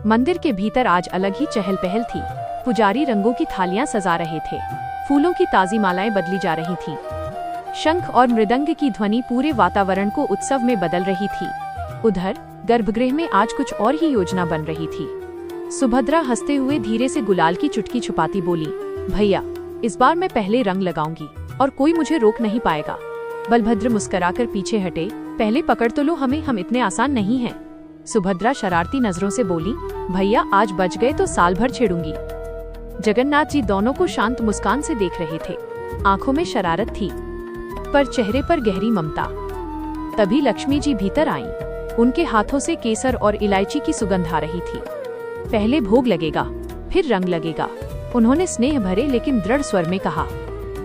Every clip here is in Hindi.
मंदिर के भीतर आज अलग ही चहल पहल थी। पुजारी रंगों की थालियां सजा रहे थे, फूलों की ताजी मालाएं बदली जा रही थीं। शंख और मृदंग की ध्वनि पूरे वातावरण को उत्सव में बदल रही थी। उधर गर्भगृह में आज कुछ और ही योजना बन रही थी। सुभद्रा हंसते हुए धीरे से गुलाल की चुटकी छुपाती बोली, भैया, इस बार मैं पहले रंग लगाऊंगी और कोई मुझे रोक नहीं पाएगा। बलभद्र मुस्कुराकर पीछे हटे, पहले पकड़ तो लो हमें, हम इतने आसान नहीं हैं। सुभद्रा शरारती नजरों से बोली, भैया आज बच गए तो साल भर छेड़ूंगी। जगन्नाथ जी दोनों को शांत मुस्कान से देख रहे थे। आंखों में शरारत थी, पर चेहरे पर गहरी ममता। तभी लक्ष्मी जी भीतर आईं। उनके हाथों से केसर और इलायची की सुगंध आ रही थी। पहले भोग लगेगा, फिर रंग लगेगा, उन्होंने स्नेह भरे लेकिन दृढ़ स्वर में कहा।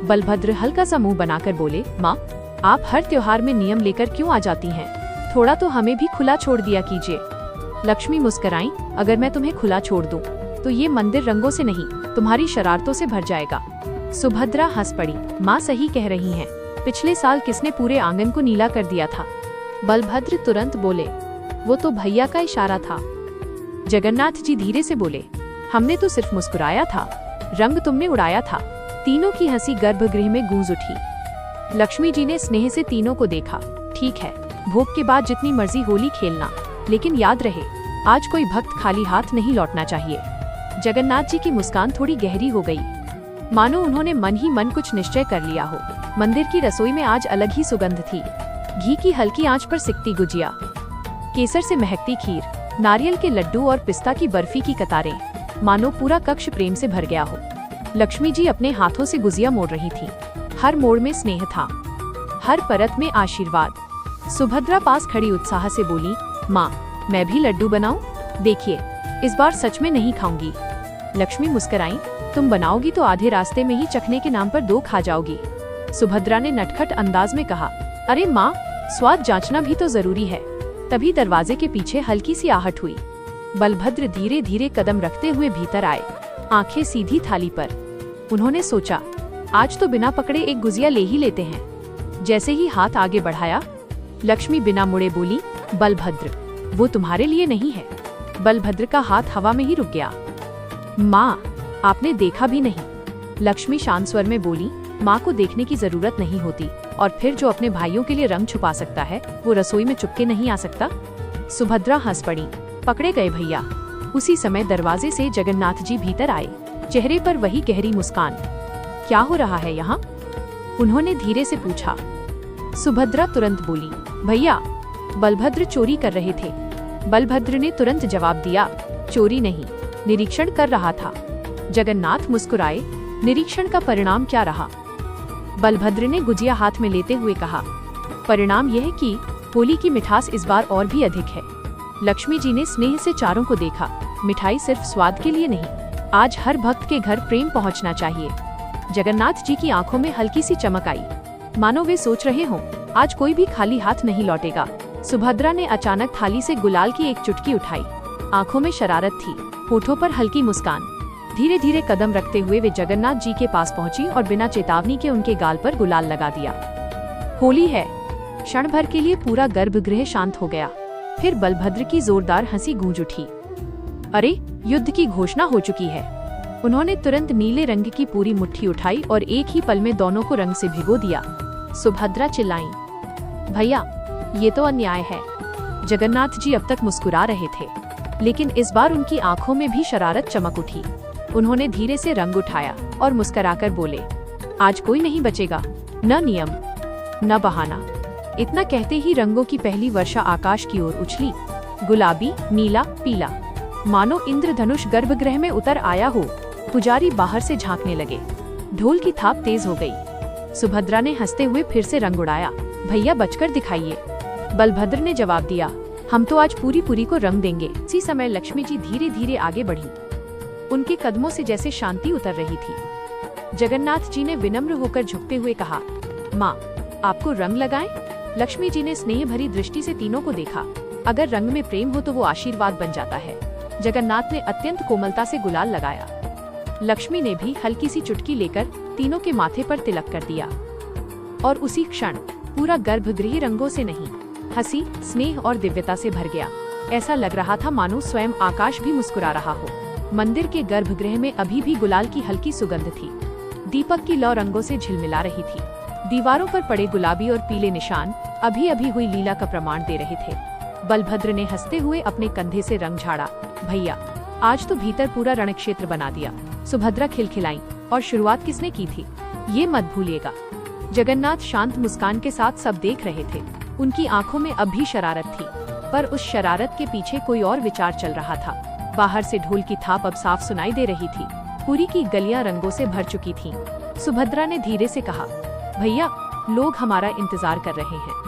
बलभद्र हल्का सा मुंह बनाकर बोले, माँ, आप हर त्योहार में नियम लेकर क्यों आ जाती हैं? थोड़ा तो हमें भी खुला छोड़ दिया कीजिए। लक्ष्मी मुस्कुराई, अगर मैं तुम्हें खुला छोड़ दूं, तो ये मंदिर रंगों से नहीं, तुम्हारी शरारतों से भर जाएगा। सुभद्रा हंस पड़ी, माँ सही कह रही हैं। पिछले साल किसने पूरे आंगन को नीला कर दिया था? बलभद्र तुरंत बोले, वो तो भैया का इशारा था। जगन्नाथ जी धीरे से बोले, हमने तो सिर्फ मुस्कुराया था, रंग तुमने उड़ाया था। तीनों की हंसी गर्भगृह में गूंज उठी। लक्ष्मी जी ने स्नेह से तीनों को देखा। ठीक है, भोग के बाद जितनी मर्जी होली खेलना, लेकिन याद रहे, आज कोई भक्त खाली हाथ नहीं लौटना चाहिए। जगन्नाथ जी की मुस्कान थोड़ी गहरी हो गई, मानो उन्होंने मन ही मन कुछ निश्चय कर लिया हो। मंदिर की रसोई में आज अलग ही सुगंध थी। घी की हल्की आंच पर सिकती गुजिया, केसर से महकती खीर, नारियल के लड्डू और पिस्ता की बर्फी की कतारें, मानो पूरा कक्ष प्रेम से भर गया हो। लक्ष्मी जी अपने हाथों से गुजिया मोड़ रही थी। हर मोड़ में स्नेह था, हर परत में आशीर्वाद। सुभद्रा पास खड़ी उत्साह से बोली, माँ, मैं भी लड्डू बनाऊं? देखिए, इस बार सच में नहीं खाऊंगी। लक्ष्मी मुस्कुराई, तुम बनाओगी तो आधे रास्ते में ही चखने के नाम पर 2 खा जाओगी। सुभद्रा ने नटखट अंदाज में कहा, अरे माँ, स्वाद जांचना भी तो जरूरी है। तभी दरवाजे के पीछे हल्की सी आहट हुई। बलभद्र धीरे धीरे कदम रखते हुए भीतर आए, आंखें सीधी थाली पर। उन्होंने सोचा, आज तो बिना पकड़े एक गुजिया ले ही लेते हैं। जैसे ही हाथ आगे बढ़ाया, लक्ष्मी बिना मुड़े बोली, बलभद्र, वो तुम्हारे लिए नहीं है। बलभद्र का हाथ हवा में ही रुक गया। माँ, आपने देखा भी नहीं। लक्ष्मी शांत स्वर में बोली, माँ को देखने की जरूरत नहीं होती, और फिर जो अपने भाइयों के लिए रंग छुपा सकता है, वो रसोई में चुपके नहीं आ सकता। सुभद्रा हंस पड़ी, पकड़े गए भैया। उसी समय दरवाजे से जगन्नाथ जी भीतर आए, चेहरे पर वही गहरी मुस्कान। क्या हो रहा है यहाँ? उन्होंने धीरे से पूछा। सुभद्रा तुरंत बोली, भैया, बलभद्र चोरी कर रहे थे। बलभद्र ने तुरंत जवाब दिया, चोरी नहीं, निरीक्षण कर रहा था। जगन्नाथ मुस्कुराए, निरीक्षण का परिणाम क्या रहा? बलभद्र ने गुजिया हाथ में लेते हुए कहा, परिणाम यह कि होली की मिठास इस बार और भी अधिक है। लक्ष्मी जी ने स्नेह से चारों को देखा। मिठाई सिर्फ स्वाद के लिए नहीं, आज हर भक्त के घर प्रेम पहुंचना चाहिए। जगन्नाथ जी की आंखों में हल्की सी चमक आई, मानो वे सोच रहे हों, आज कोई भी खाली हाथ नहीं लौटेगा। सुभद्रा ने अचानक थाली से गुलाल की एक चुटकी उठाई। आंखों में शरारत थी, होठों पर हल्की मुस्कान। धीरे धीरे कदम रखते हुए वे जगन्नाथ जी के पास पहुंची और बिना चेतावनी के उनके गाल पर गुलाल लगा दिया। होली है। क्षण भर के लिए पूरा गर्भगृह शांत हो गया। फिर बलभद्र की जोरदार हंसी गूंज उठी। अरे, युद्ध की घोषणा हो चुकी है। उन्होंने तुरंत नीले रंग की पूरी मुट्ठी उठाई और एक ही पल में दोनों को रंग से भिगो दिया। सुभद्रा चिल्लाई, भैया, ये तो अन्याय है। जगन्नाथ जी अब तक मुस्कुरा रहे थे, लेकिन इस बार उनकी आंखों में भी शरारत चमक उठी। उन्होंने धीरे से रंग उठाया और मुस्कुराकर बोले, आज कोई नहीं बचेगा, न नियम न बहाना। इतना कहते ही रंगों की पहली वर्षा आकाश की ओर उछली। गुलाबी, नीला, पीला, मानो इंद्रधनुष गर्भगृह में उतर आया हो। पुजारी बाहर से झांकने लगे। ढोल की थाप तेज हो गई। सुभद्रा ने हंसते हुए फिर से रंग उड़ाया। भैया, बचकर दिखाइए। बलभद्र ने जवाब दिया, हम तो आज पूरी पूरी को रंग देंगे। इसी समय लक्ष्मी जी धीरे धीरे आगे बढ़ी। उनके कदमों से जैसे शांति उतर रही थी। जगन्नाथ जी ने विनम्र होकर झुकते हुए कहा, माँ, आपको रंग लगाएं? लक्ष्मी जी ने स्नेह भरी दृष्टि से तीनों को देखा। अगर रंग में प्रेम हो तो वो आशीर्वाद बन जाता है। जगन्नाथ ने अत्यंत कोमलता से गुलाल लगाया। लक्ष्मी ने भी हल्की सी चुटकी लेकर तीनों के माथे पर तिलक कर दिया, और उसी क्षण पूरा गर्भगृह रंगों से नहीं, हंसी, स्नेह और दिव्यता से भर गया। ऐसा लग रहा था मानो स्वयं आकाश भी मुस्कुरा रहा हो। मंदिर के गर्भगृह में अभी भी गुलाल की हल्की सुगंध थी। दीपक की लौ रंगों से झिलमिला रही थी। दीवारों पर पड़े गुलाबी और पीले निशान अभी अभी हुई लीला का प्रमाण दे रहे थे। बलभद्र ने हंसते हुए अपने कंधे से रंग झाड़ा। भैया, आज तो भीतर पूरा रणक्षेत्र बना दिया। सुभद्रा खिलखिलाई। और शुरुआत किसने की थी, ये मत भूलिएगा। जगन्नाथ शांत मुस्कान के साथ सब देख रहे थे। उनकी आंखों में अब भी शरारत थी, पर उस शरारत के पीछे कोई और विचार चल रहा था। बाहर से ढोल की थाप अब साफ सुनाई दे रही थी। पुरी की गलियां रंगों से भर चुकी थीं। सुभद्रा ने धीरे से कहा, भैया, लोग हमारा इंतजार कर रहे हैं।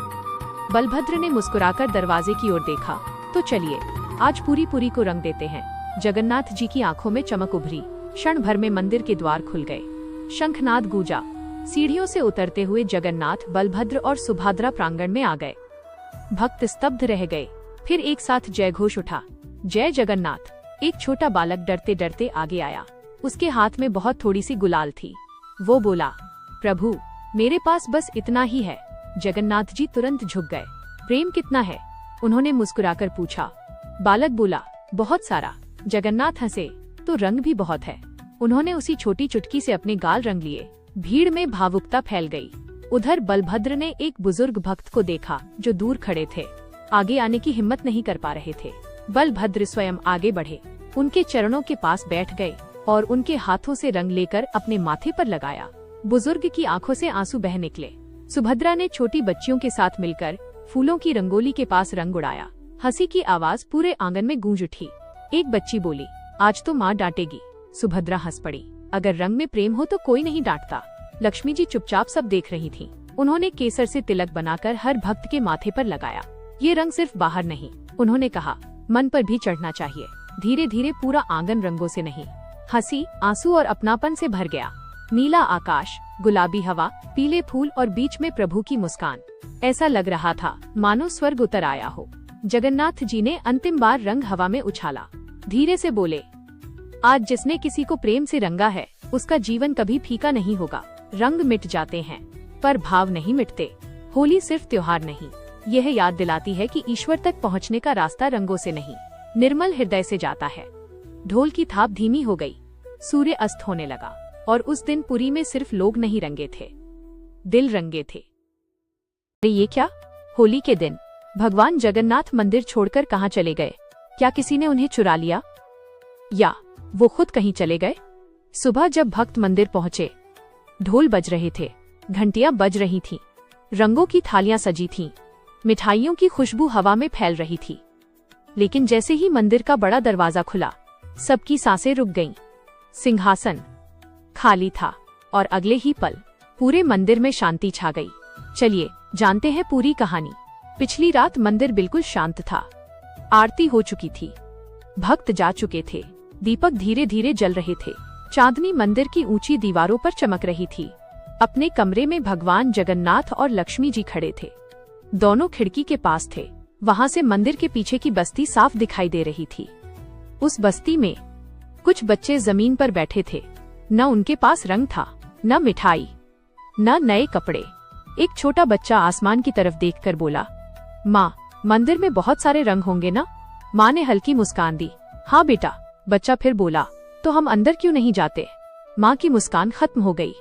बलभद्र ने मुस्कुराकर दरवाजे की ओर देखा। तो चलिए, आज पूरी को रंग देते हैं। जगन्नाथ जी की आंखों में चमक उभरी। क्षण भर में मंदिर के द्वार खुल गए। शंखनाद गूंजा। सीढ़ियों से उतरते हुए जगन्नाथ, बलभद्र और सुभद्रा प्रांगण में आ गए। भक्त स्तब्ध रह गए। फिर एक साथ जय घोष उठा। जय जगन्नाथ। एक छोटा बालक डरते डरते आगे आया। उसके हाथ में बहुत थोड़ी सी गुलाल थी। वो बोला, प्रभु, मेरे पास बस इतना ही है। जगन्नाथ जी तुरंत झुक गए। प्रेम कितना है? उन्होंने मुस्कुराकर पूछा। बालक बोला, बहुत सारा। जगन्नाथ हंसे, तो रंग भी बहुत है। उन्होंने उसी छोटी चुटकी से अपने गाल रंग लिए। भीड़ में भावुकता फैल गई। उधर बलभद्र ने एक बुजुर्ग भक्त को देखा जो दूर खड़े थे। आगे आने की हिम्मत नहीं कर पा रहे थे। बलभद्र स्वयं आगे बढ़े, उनके चरणों के पास बैठ गए और उनके हाथों से रंग लेकर अपने माथे पर लगाया। बुजुर्ग की आंखों से आंसू बह निकले। सुभद्रा ने छोटी बच्चियों के साथ मिलकर फूलों की रंगोली के पास रंग उड़ाया। हंसी की आवाज पूरे आंगन में गूंज उठी। एक बच्ची बोली, आज तो माँ डांटेगी। सुभद्रा हंस पड़ी। अगर रंग में प्रेम हो तो कोई नहीं डांटता। लक्ष्मी जी चुपचाप सब देख रही थीं। उन्होंने केसर से तिलक बनाकर हर भक्त के माथे पर लगाया। ये रंग सिर्फ बाहर नहीं, उन्होंने कहा, मन पर भी चढ़ना चाहिए। धीरे धीरे पूरा आंगन रंगों से नहीं, हंसी, आंसू और अपनापन से भर गया। नीला आकाश, गुलाबी हवा, पीले फूल और बीच में प्रभु की मुस्कान। ऐसा लग रहा था मानो स्वर्ग उतर आया हो। जगन्नाथ जी ने अंतिम बार रंग हवा में उछाला। धीरे से बोले, आज जिसने किसी को प्रेम से रंगा है, उसका जीवन कभी फीका नहीं होगा। रंग मिट जाते हैं, पर भाव नहीं मिटते। होली सिर्फ त्योहार नहीं, यह याद दिलाती है कि ईश्वर तक पहुंचने का रास्ता रंगों से नहीं, निर्मल हृदय से जाता है। ढोल की थाप धीमी हो गई। सूर्य अस्त होने लगा और उस दिन पुरी में सिर्फ लोग नहीं रंगे थे, दिल रंगे थे। ये क्या? होली के दिन भगवान जगन्नाथ मंदिर छोड़कर कहाँ चले गए? क्या किसी ने उन्हें चुरा लिया, या वो खुद कहीं चले गए? सुबह जब भक्त मंदिर पहुंचे, ढोल बज रहे थे, घंटियां बज रही थीं, रंगों की थालियां सजी थीं, मिठाइयों की खुशबू हवा में फैल रही थी। लेकिन जैसे ही मंदिर का बड़ा दरवाजा खुला, सबकी सांसें रुक गईं। सिंहासन खाली था और अगले ही पल पूरे मंदिर में शांति छा गई। चलिए जानते हैं पूरी कहानी। पिछली रात मंदिर बिल्कुल शांत था। आरती हो चुकी थी, भक्त जा चुके थे, दीपक धीरे धीरे जल रहे थे। चांदनी मंदिर की ऊंची दीवारों पर चमक रही थी। अपने कमरे में भगवान जगन्नाथ और लक्ष्मी जी खड़े थे। दोनों खिड़की के पास थे। वहां से मंदिर के पीछे की बस्ती साफ दिखाई दे रही थी। उस बस्ती में कुछ बच्चे जमीन पर बैठे थे। न उनके पास रंग था, न मिठाई, न नए कपड़े। एक छोटा बच्चा आसमान की तरफ देखकर बोला, माँ, मंदिर में बहुत सारे रंग होंगे ना? माँ ने हल्की मुस्कान दी। हाँ बेटा। बच्चा फिर बोला, तो हम अंदर क्यों नहीं जाते? माँ की मुस्कान खत्म हो गई।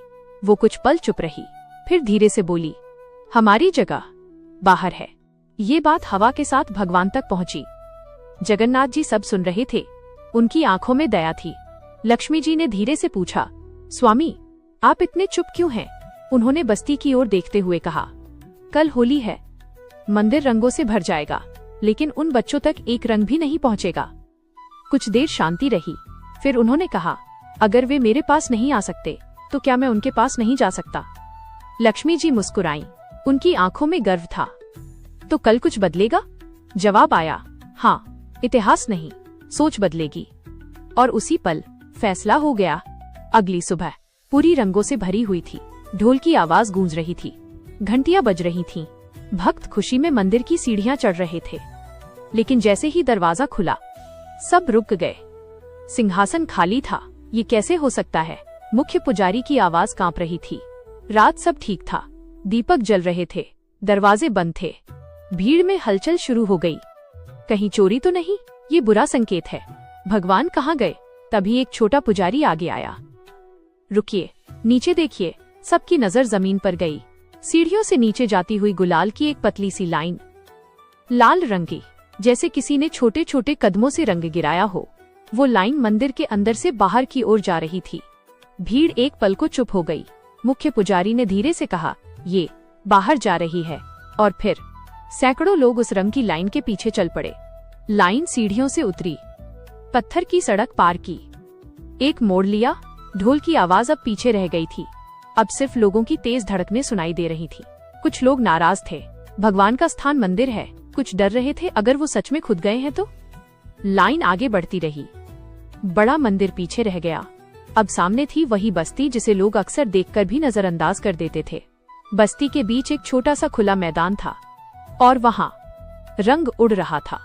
वो कुछ पल चुप रही, फिर धीरे से बोली, हमारी जगह बाहर है। ये बात हवा के साथ भगवान तक पहुंची। जगन्नाथ जी सब सुन रहे थे। उनकी आंखों में दया थी। लक्ष्मी जी ने धीरे से पूछा, स्वामी, आप इतने चुप क्यों हैं? उन्होंने बस्ती की ओर देखते हुए कहा, कल होली है, मंदिर रंगों से भर जाएगा, लेकिन उन बच्चों तक एक रंग भी नहीं पहुंचेगा। कुछ देर शांति रही, फिर उन्होंने कहा, अगर वे मेरे पास नहीं आ सकते तो क्या मैं उनके पास नहीं जा सकता? लक्ष्मी जी मुस्कुराईं। उनकी आंखों में गर्व था। तो कल कुछ बदलेगा? जवाब आया, हाँ, इतिहास नहीं, सोच बदलेगी। और उसी पल फैसला हो गया। अगली सुबह पूरी रंगों से भरी हुई थी। ढोल की आवाज गूंज रही थी, घंटियां बज रही थीं, भक्त खुशी में मंदिर की सीढ़ियां चढ़ रहे थे। लेकिन जैसे ही दरवाजा खुला, सब रुक गए। सिंहासन खाली था। ये कैसे हो सकता है? मुख्य पुजारी की आवाज कांप रही थी। रात सब ठीक था, दीपक जल रहे थे, दरवाजे बंद थे। भीड़ में हलचल शुरू हो गई। कहीं चोरी तो नहीं, ये बुरा संकेत है। भगवान कहाँ गए? तभी एक छोटा पुजारी आगे आया। रुकिए, नीचे देखिए। सबकी नजर जमीन पर गई। सीढ़ियों से नीचे जाती हुई गुलाल की एक पतली सी लाइन, लाल रंग की, जैसे किसी ने छोटे छोटे कदमों से रंग गिराया हो। वो लाइन मंदिर के अंदर से बाहर की ओर जा रही थी। भीड़ एक पल को चुप हो गई। मुख्य पुजारी ने धीरे से कहा, ये बाहर जा रही है। और फिर सैकड़ों लोग उस रंग की लाइन के पीछे चल पड़े। लाइन सीढ़ियों से उतरी, पत्थर की सड़क पार की, एक मोड़ लिया। ढोल की आवाज अब पीछे रह गई थी। अब सिर्फ लोगों की तेज धड़कनें सुनाई दे रही थी। कुछ लोग नाराज थे, भगवान का स्थान मंदिर है। कुछ डर रहे थे, अगर वो सच में खुद गए हैं तो। लाइन आगे बढ़ती रही, बड़ा मंदिर पीछे रह गया। अब सामने थी वही बस्ती जिसे लोग अक्सर देखकर भी नजरअंदाज कर देते थे। बस्ती के बीच एक छोटा सा खुला मैदान था और वहाँ रंग उड़ रहा था,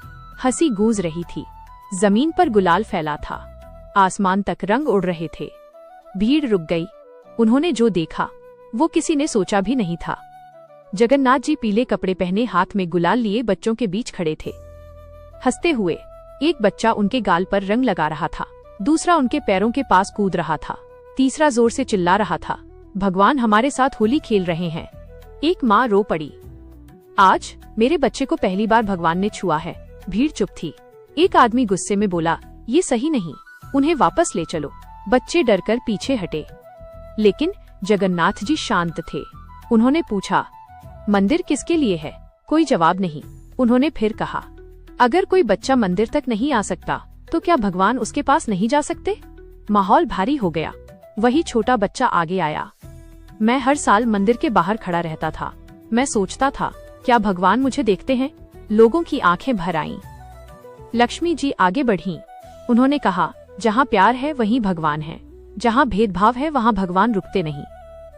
हंसी गूंज रही थी। जमीन पर गुलाल फैला था, आसमान तक रंग उड़ रहे थे। भीड़ रुक गई। उन्होंने जो देखा वो किसी ने सोचा भी नहीं था। जगन्नाथ जी पीले कपड़े पहने, हाथ में गुलाल लिए बच्चों के बीच खड़े थे, हंसते हुए। एक बच्चा उनके गाल पर रंग लगा रहा था, दूसरा उनके पैरों के पास कूद रहा था, तीसरा जोर से चिल्ला रहा था, भगवान हमारे साथ होली खेल रहे हैं। एक माँ रो पड़ी, आज मेरे बच्चे को पहली बार भगवान ने छुआ है। भीड़ चुप थी। एक आदमी गुस्से में बोला, ये सही नहीं, उन्हें वापस ले चलो। बच्चे डरकर पीछे हटे, लेकिन जगन्नाथ जी शांत थे। उन्होंने पूछा, मंदिर किसके लिए है? कोई जवाब नहीं। उन्होंने फिर कहा, अगर कोई बच्चा मंदिर तक नहीं आ सकता तो क्या भगवान उसके पास नहीं जा सकते? माहौल भारी हो गया। वही छोटा बच्चा आगे आया, मैं हर साल मंदिर के बाहर खड़ा रहता था। मैं सोचता था, क्या भगवान मुझे देखते हैं? लोगों की आंखें भर आईं। लक्ष्मी जी आगे बढ़ीं। उन्होंने कहा, जहाँ प्यार है वहीं भगवान है, जहाँ भेदभाव है वहाँ भगवान रुकते नहीं।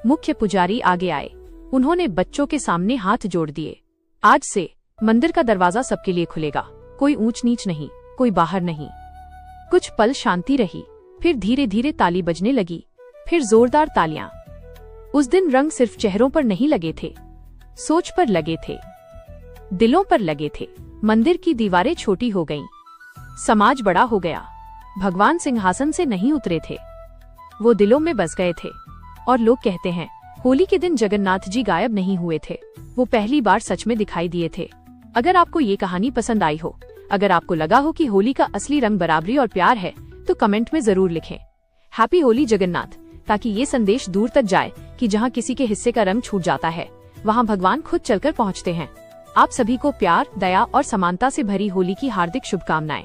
मुख्य पुजारी आगे आए। उन्होंने बच्चों के सामने हाथ जोड़ दिए, आज से मंदिर का दरवाजा सबके लिए खुलेगा, कोई ऊंच नीच नहीं, कोई बाहर नहीं। कुछ पल शांति रही, फिर धीरे धीरे ताली बजने लगी, फिर जोरदार तालियां। उस दिन रंग सिर्फ चेहरों पर नहीं लगे थे, सोच पर लगे थे, दिलों पर लगे थे। मंदिर की दीवारें छोटी हो गईं, समाज बड़ा हो गया। भगवान सिंहासन से नहीं उतरे थे, वो दिलों में बस गए थे। और लोग कहते हैं, होली के दिन जगन्नाथ जी गायब नहीं हुए थे, वो पहली बार सच में दिखाई दिए थे। अगर आपको ये कहानी पसंद आई हो, अगर आपको लगा हो कि होली का असली रंग बराबरी और प्यार है, तो कमेंट में जरूर लिखें, हैप्पी होली जगन्नाथ, ताकि ये संदेश दूर तक जाए कि जहाँ किसी के हिस्से का रंग छूट जाता है, वहाँ भगवान खुद चलकर पहुँचते हैं। आप सभी को प्यार, दया और समानता से भरी होली की हार्दिक शुभकामनाएं।